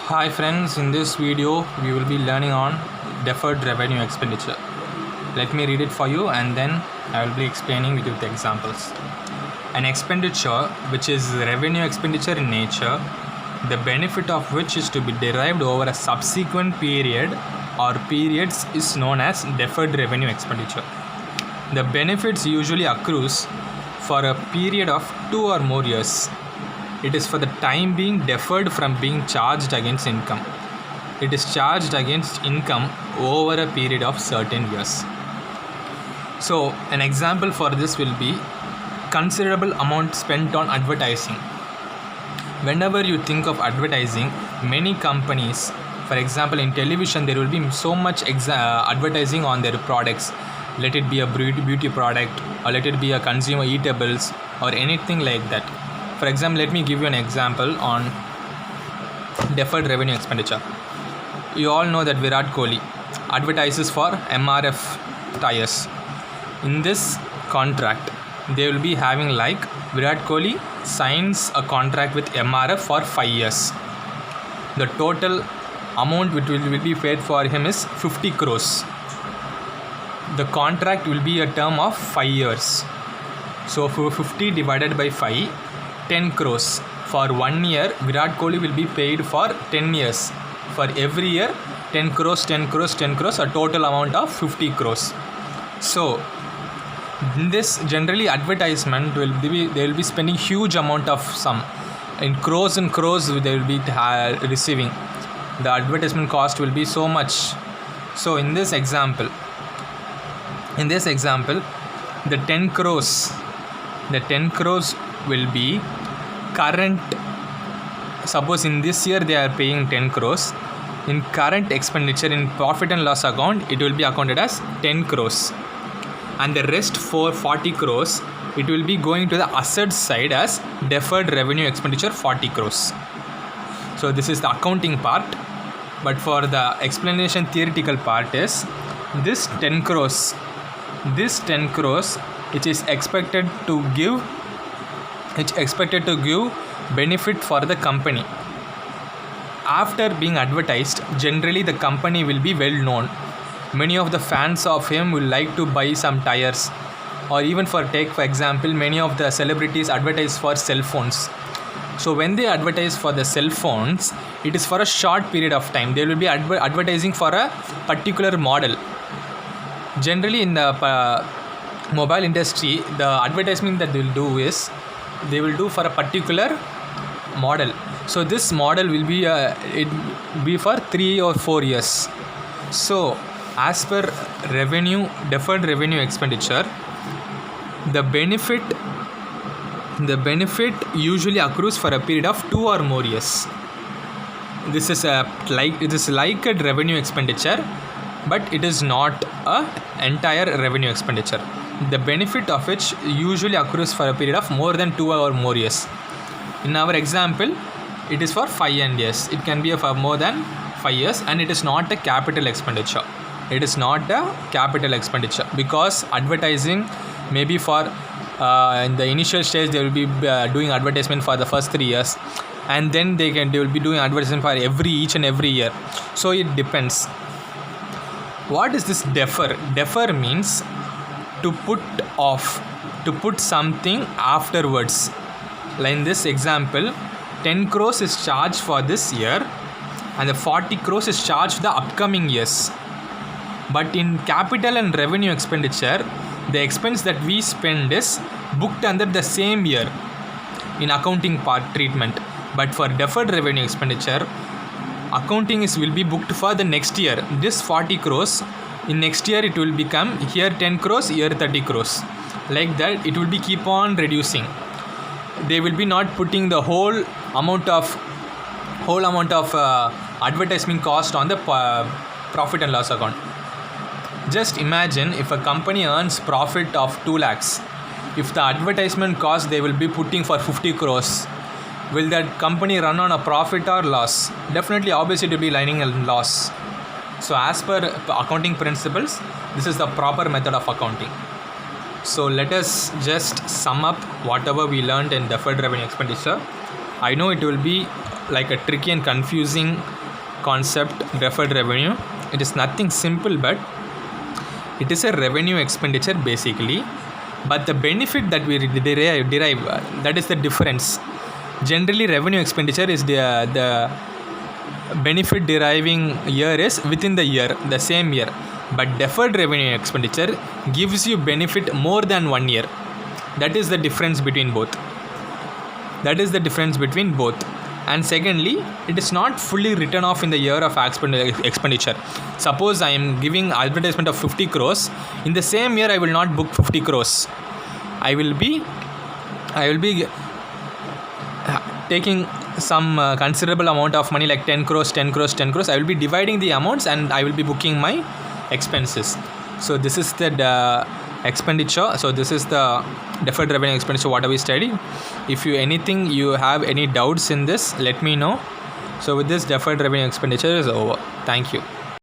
Hi friends, in this video we will be learning on deferred revenue expenditure. Let me read it for you and then I will be explaining with you the examples. An expenditure which is revenue expenditure in nature, the benefit of which is to be derived over a subsequent period or periods is known as deferred revenue expenditure. The benefits usually accrues for a period of 2 or more years. It is for the time being deferred from being charged against income. It is charged against income over a period of certain years. So, an example for this will be considerable amount spent on advertising. Whenever you think of advertising, many companies, for example in television, there will be so much advertising on their products. Let it be a beauty product or let it be a consumer eatables or anything like that. For example, let me give you an example on deferred revenue expenditure. You all know that Virat Kohli advertises for MRF tires. In this contract, they will be having like Virat Kohli signs a contract with MRF for 5 years. The total amount which will be paid for him is 50 crores. The contract will be a term of 5 years. So for 50 divided by 5, 10 crores. For 1 year, Virat Kohli will be paid for 10 years. For every year, 10 crores, 10 crores, 10 crores, a total amount of 50 crores. So, in this generally advertisement they will be spending huge amount of sum. In crores and crores they will be receiving. The advertisement cost will be so much. So, in this example, the 10 crores will be current. Suppose in this year they are paying 10 crores. In current expenditure in profit and loss account, it will be accounted as 10 crores. And the rest for 40 crores, it will be going to the asset side as deferred revenue expenditure 40 crores. So this is the accounting part. But for the explanation theoretical part is this 10 crores, which is expected to give benefit for the company. After being advertised, generally the company will be well known. Many of the fans of him will like to buy some tires, or even for example, many of the celebrities advertise for cell phones. So when they advertise for the cell phones, it is for a short period of time. They will be advertising for a particular model. Generally in the mobile industry, the advertisement that they will do is they will do for a particular model. So this model will be for 3 or 4 years. So as per deferred revenue expenditure, the benefit usually accrues for a period of 2 or more years. This is like a revenue expenditure, but it is not a entire revenue expenditure. The benefit of which usually accrues for a period of more than 2 or more years. In our example, it is for 5 years. It can be for more than 5 years, and it is not a capital expenditure. Because advertising maybe for in the initial stage they will be doing advertisement for the first 3 years, and then they will be doing advertisement for each and every year. So it depends. What is this defer? Defer means to put something afterwards. Like in this example, 10 crores is charged for this year and the 40 crores is charged the upcoming years. But in capital and revenue expenditure, the expense that we spend is booked under the same year in accounting part treatment. But for deferred revenue expenditure, accounting will be booked for the next year. This 40 crores, in next year it will become here 10 crores, here 30 crores. Like that, it will be keep on reducing. They will be not putting the whole amount of advertisement cost on the profit and loss account. Just imagine if a company earns profit of 2 lakhs. If the advertisement cost they will be putting for 50 crores, will that company run on a profit or loss? Definitely, obviously it will be lining a loss. So as per accounting principles, this is the proper method of accounting. So let us just sum up whatever we learned in deferred revenue expenditure. I know it will be like a tricky and confusing concept, deferred revenue. It is nothing simple, but it is a revenue expenditure basically. But the benefit that we derive that is the difference. Generally, revenue expenditure is the benefit deriving year is within the year, the same year. But deferred revenue expenditure gives you benefit more than 1 year. That is the difference between both. And secondly, it is not fully written off in the year of expenditure. Suppose I am giving advertisement of 50 crores. In the same year, I will not book 50 crores. I will be taking some considerable amount of money, like 10 crores. I will be dividing the amounts and I will be booking my expenses. So this is the expenditure. So this is the deferred revenue expenditure, what we studied. If you have any doubts in this, let me know. So with this, deferred revenue expenditure is over. Thank you.